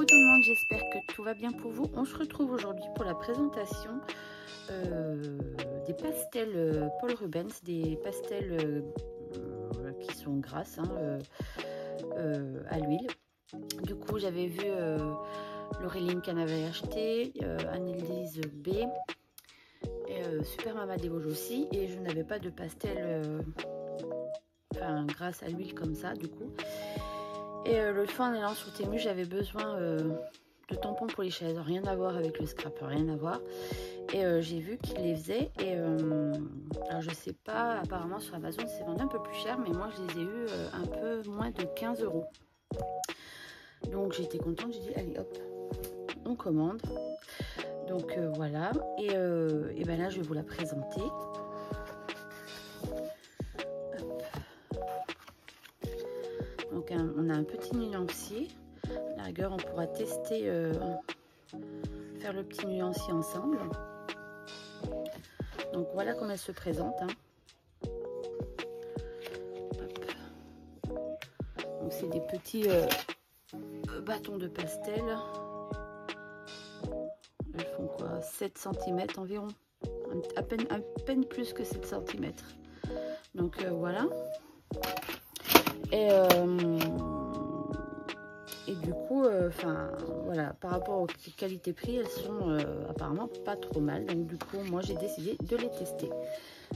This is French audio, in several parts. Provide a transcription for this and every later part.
Coucou tout le monde, j'espère que tout va bien pour vous. On se retrouve aujourd'hui pour la présentation des pastels Paul Rubens, des pastels qui sont grasses à l'huile. Du coup, j'avais vu Laureline qu'elle avait acheté, Annelise B et Super Mama des Vosges aussi. Et je n'avais pas de pastel grâce à l'huile comme ça, du coup. Et l'autre fois en allant sur Temu, j'avais besoin de tampons pour les chaises, rien à voir avec le scrap, rien à voir. Et j'ai vu qu'ils les faisaient. Et alors je sais pas, apparemment sur Amazon c'est vendu un peu plus cher, mais moi je les ai eu un peu moins de 15 €. Donc j'étais contente, j'ai dit allez hop, on commande. Donc voilà, et ben là je vais vous la présenter. Donc on a un petit nuancier. À la rigueur, on pourra tester, faire le petit nuancier ensemble. Donc voilà comment elle se présente. Donc c'est des petits bâtons de pastel. Elles font quoi, 7 cm environ, à peine plus que 7 cm. Donc voilà. Et du coup, voilà, par rapport aux qualité-prix, elles sont apparemment pas trop mal. Donc du coup, moi j'ai décidé de les tester.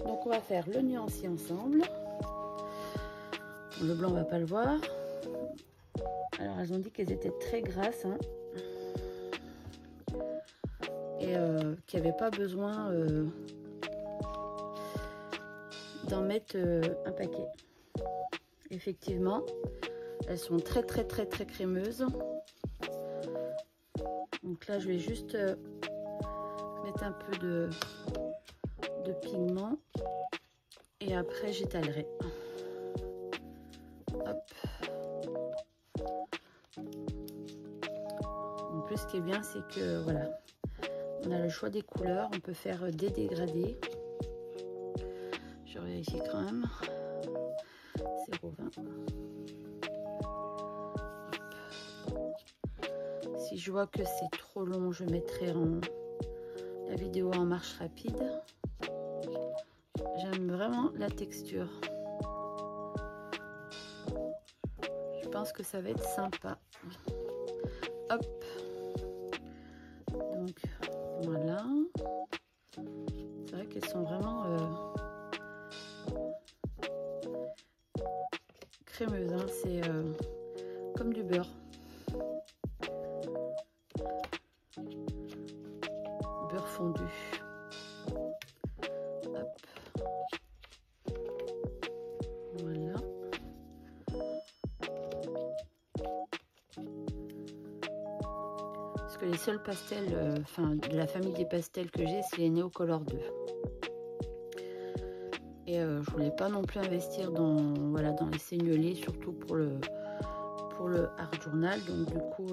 Donc on va faire le nuancier ensemble. Le blanc on va pas le voir. Alors elles ont dit qu'elles étaient très grasses, et qu'il n'y avait pas besoin d'en mettre un paquet. Effectivement, elles sont très crémeuses. Donc là je vais juste mettre un peu de pigment et après j'étalerai. Hop. En plus ce qui est bien c'est que voilà, on a le choix des couleurs, on peut faire des dégradés. Je vérifie quand même. 0,20. Si je vois que c'est trop long, je mettrai la vidéo en marche rapide. J'aime vraiment la texture. Je pense que ça va être sympa. Hop. Donc voilà. C'est vrai qu'elles sont vraiment crémeuses. C'est comme du beurre. Beurre fondu. Hop. Voilà. Parce que les seuls pastels, de la famille des pastels que j'ai, c'est les Neocolor 2. Et je voulais pas non plus investir dans les seignelés, surtout pour le Art Journal. Donc du coup,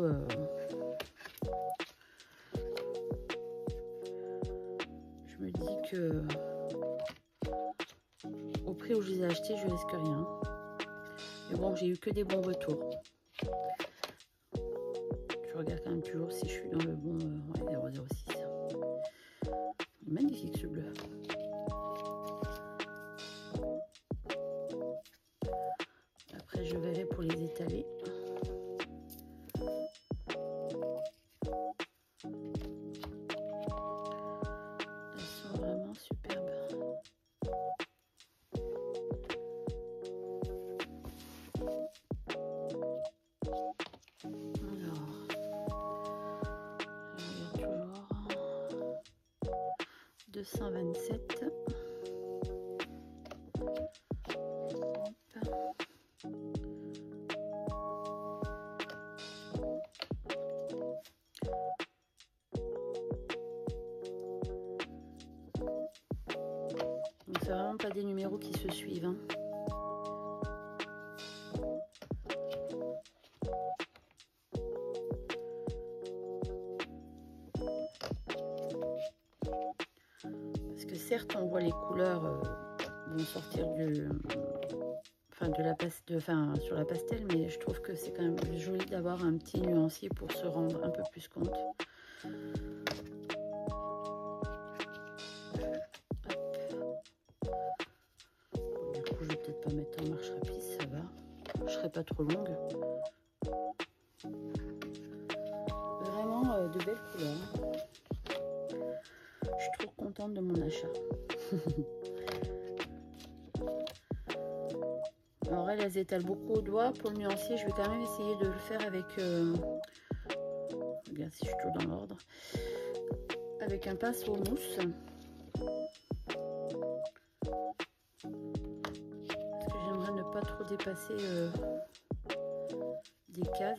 je me dis que au prix où je les ai achetés, je risque rien. Mais bon, j'ai eu que des bons retours. Je regarde quand même toujours si je suis dans le bon. Ouais, 0,06. Magnifique ce bleu. Après, je verrai pour les étaler. Elles sont vraiment superbes. Alors, je regarde toujours. 227. Donc c'est vraiment pas des numéros qui se suivent. Parce que certes on voit les couleurs vont sortir enfin sur la pastel, mais je trouve que c'est quand même joli d'avoir un petit nuancier pour se rendre un peu plus compte. Du coup, je vais peut-être pas mettre en marche rapide, ça va. Je serai pas trop longue. Vraiment de belles couleurs. Je suis trop contente de mon achat. Alors elles étalent beaucoup au doigt. Pour le nuancier, je vais quand même essayer de le faire avec... Bien, si je suis toujours dans l'ordre. Avec un pinceau mousse. Parce que j'aimerais ne pas trop dépasser des cases.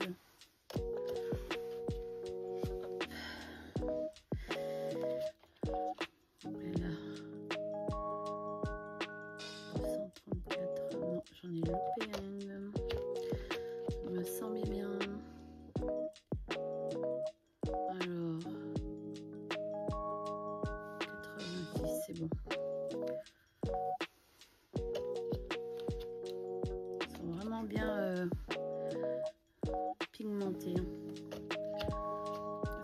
J'en ai loupé une. Je me sens bien. Alors, 86, c'est bon. Ils sont vraiment bien pigmentés.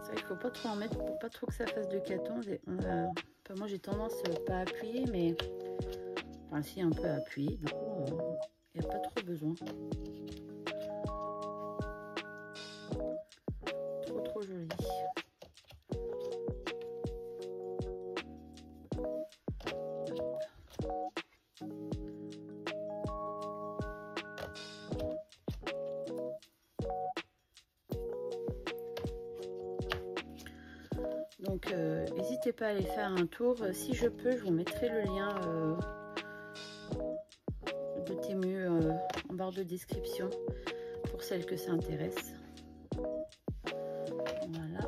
C'est vrai qu'il ne faut pas trop en mettre pour pas trop que ça fasse de caton. Enfin, moi j'ai tendance pas à appuyer, mais enfin si un peu à appuyer, du coup il n'y a pas trop besoin. Trop joli. Donc n'hésitez pas à aller faire un tour. Si je peux, je vous mettrai le lien de Temu en barre de description pour celles que ça intéresse. Voilà.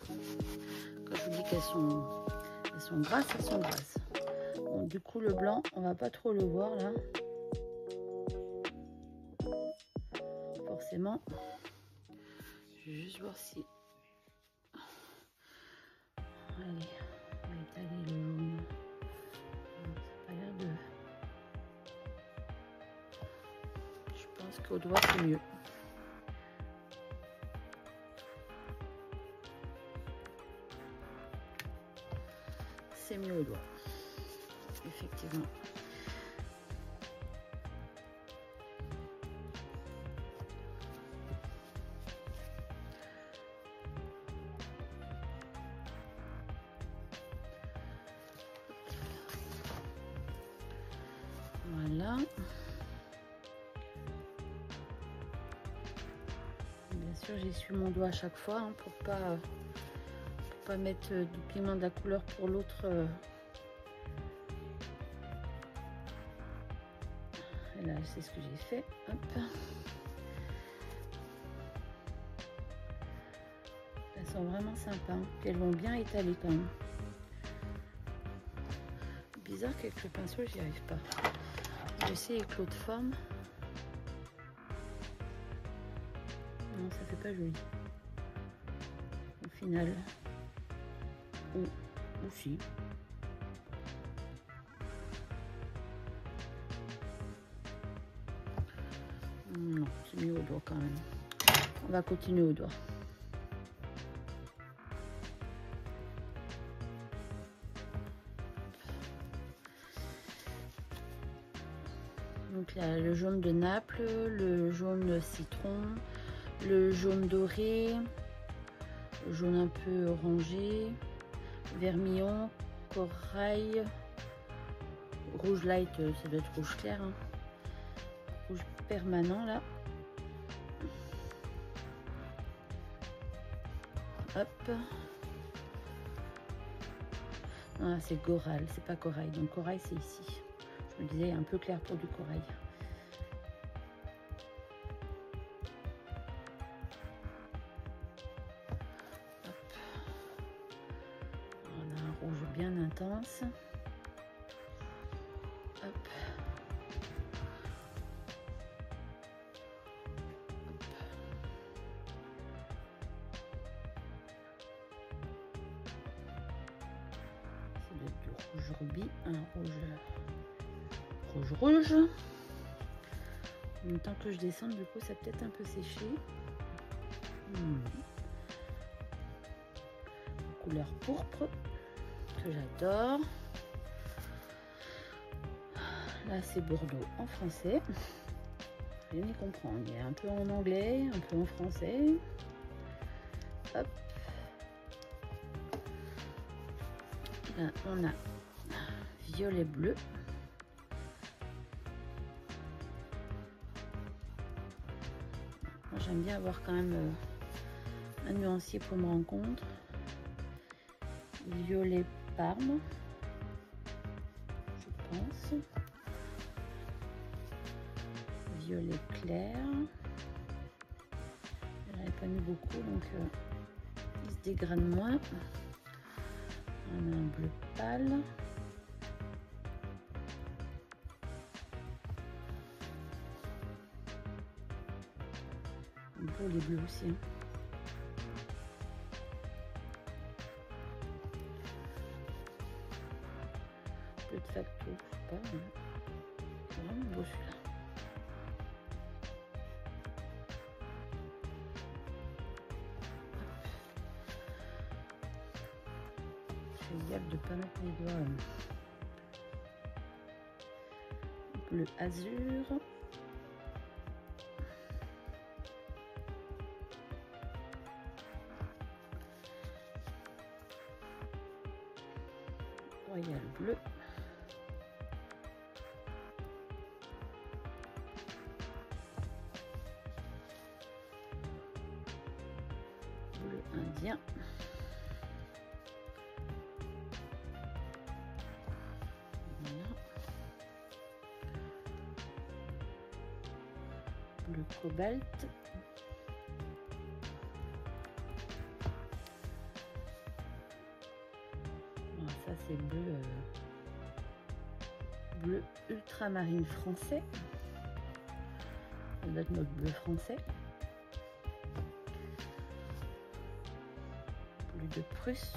Quand je vous dis qu'elles sont grasses, elles sont grasses. Bon, du coup le blanc, on va pas trop le voir là. Forcément. Je vais juste voir si... Allez, on va étaler le jaune. Ça n'a pas l'air de... Je pense qu'au doigt c'est mieux. C'est mieux au doigt. Effectivement. Voilà. Bien sûr, j'essuie mon doigt à chaque fois hein, pour pas mettre du pigment de la couleur pour l'autre. Et là, c'est ce que j'ai fait. Hop. Elles sont vraiment sympas. Hein. Elles vont bien étaler quand même. Bizarre qu'avec le pinceau, j'y arrive pas. Je vais essayer avec l'autre forme. Non, ça fait pas joli. Au final. Ou si. Non, c'est mieux au doigt quand même. On va continuer au doigt. Donc là, le jaune de Naples, le jaune citron, le jaune doré, le jaune un peu orangé, vermillon, corail, rouge light, ça doit être rouge clair, hein. Rouge permanent là. Hop. Ah, c'est corail, c'est pas corail. Donc corail c'est ici. Je me disais un peu clair pour du corail. Hop. On a un rouge bien intense. Hop. C'est du rouge rubis, un rouge. Le temps que je descende, du coup, ça a peut-être un peu séché. Couleur pourpre, que j'adore. Là, c'est Bordeaux en français. Rien n'y comprendre. Il y a un peu en anglais, un peu en français. Hop. Là, on a violet bleu. Moi, j'aime bien avoir quand même un nuancier pour me rencontre. Violet parme, je pense. Violet clair. J'en avais pas mis beaucoup, donc il se dégrade moins. On a un bleu pâle. Beau les bleus aussi. Bleu de facto, je sais pas. C'est vraiment beau celui-là. Je fais gaffe de ne pas mettre mes doigts. Bleu azur. Royal bleu. Bleu indien. Voilà. Bleu cobalt. Alors ça c'est bleu ultramarine français. Ça doit être notre bleu français. Bleu de Prusse.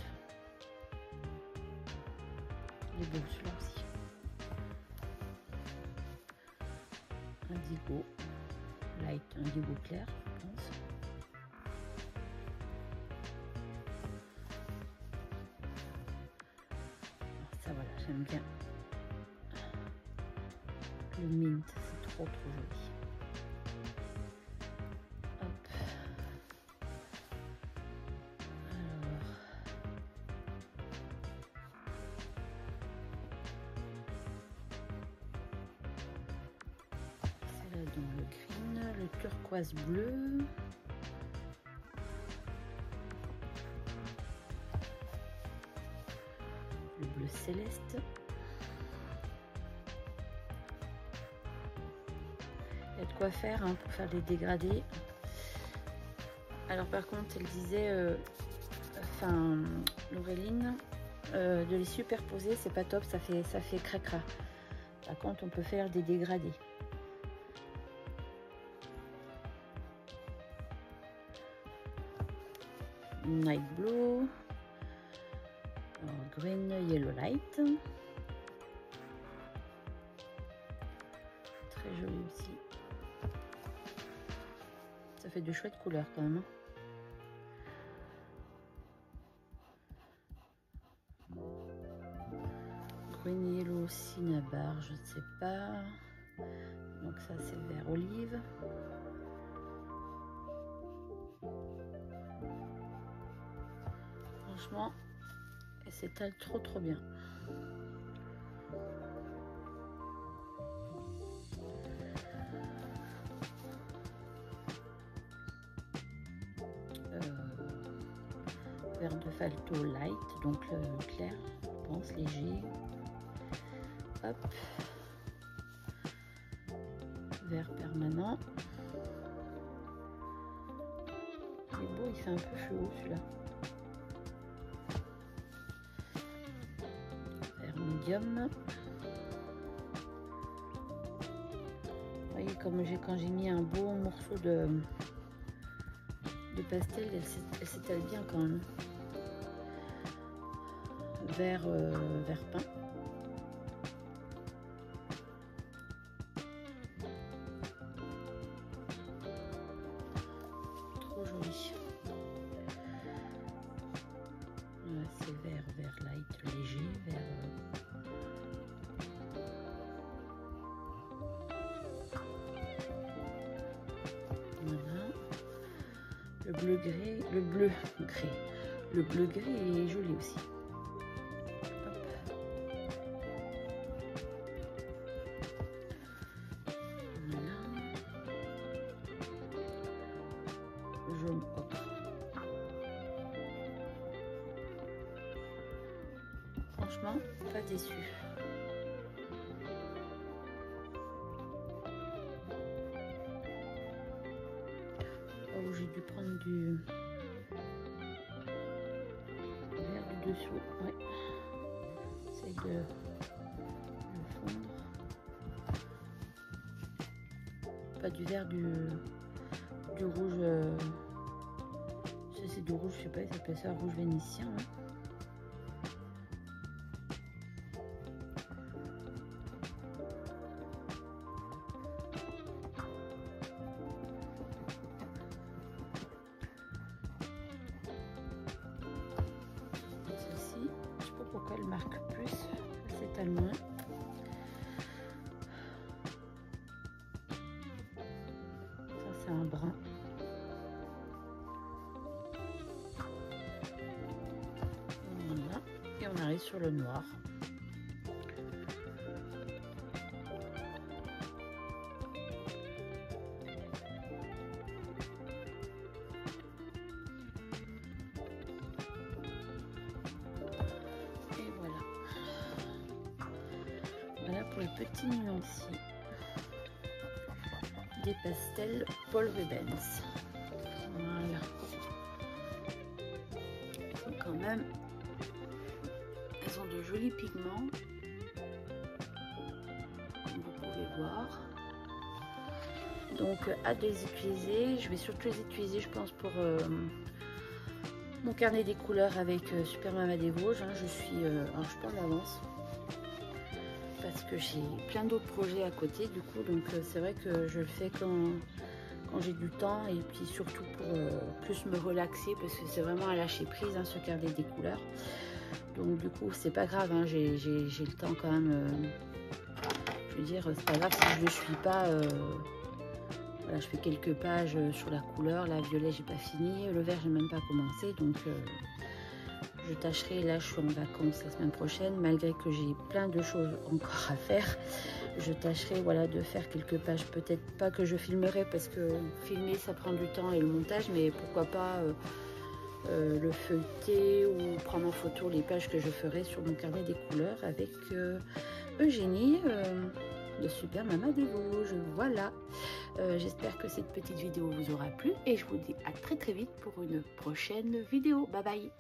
Il est beau celui-là aussi. Indigo light, indigo clair, je pense. Alors ça voilà, j'aime bien. Le mint, c'est trop joli. Hop. Alors. C'est là donc le green, le turquoise bleu. Le bleu céleste. Il y a de quoi faire hein, pour faire des dégradés. Alors par contre, elle disait, Laureline, de les superposer, c'est pas top, ça fait cracra. Par contre, on peut faire des dégradés. Night blue, green yellow light, très joli aussi. Ça fait de chouettes couleurs quand même. Green yellow cinnabar, je ne sais pas. Donc ça c'est vert olive. Franchement, elle s'étale trop bien. Vert de Falto light, donc clair, je pense, léger. Hop. Vert permanent. Il est beau, il fait un peu chaud celui-là. Vert médium. Vous voyez comme quand j'ai mis un beau morceau de pastel, elle s'étale bien quand même. Vert pain. Le bleu gris, le bleu gris est joli aussi. Hop. Voilà. Jaune ocre. Franchement, pas déçu. Oh, j'ai dû prendre du vert du dessous. Ouais. J'essaie de le fondre. Pas du vert, du rouge. C'est du rouge, je sais pas, ils appellent ça rouge vénitien. Hein. Celle-ci, je sais pas pourquoi elle marque plus, elle s'étale moins. Ça c'est un brun. Voilà. Et on arrive sur le noir. Et voilà. Voilà pour les petits nuanciers des pastels Paul Rubens. Voilà. Et quand même, elles ont de jolis pigments, comme vous pouvez voir. Donc, hâte de les utiliser. Je vais surtout les utiliser, je pense, pour mon carnet des couleurs avec Super Mama des Vosges. Hein. Je suis un peu en avance parce que j'ai plein d'autres projets à côté du coup, donc c'est vrai que je le fais quand j'ai du temps, et puis surtout pour plus me relaxer, parce que c'est vraiment à lâcher prise hein, ce carnet des couleurs. Donc du coup c'est pas grave, hein, j'ai le temps quand même, je veux dire c'est pas grave si je ne suis pas, voilà, je fais quelques pages sur la couleur, la violet j'ai pas fini, le vert j'ai même pas commencé, donc je tâcherai, là je suis en vacances la semaine prochaine, malgré que j'ai plein de choses encore à faire, je tâcherai voilà, de faire quelques pages, peut-être pas que je filmerai parce que filmer ça prend du temps et le montage, mais pourquoi pas le feuilleter ou prendre en photo les pages que je ferai sur mon carnet des couleurs avec Eugénie de Super Mama des Vosges. Voilà, j'espère que cette petite vidéo vous aura plu et je vous dis à très vite pour une prochaine vidéo. Bye bye.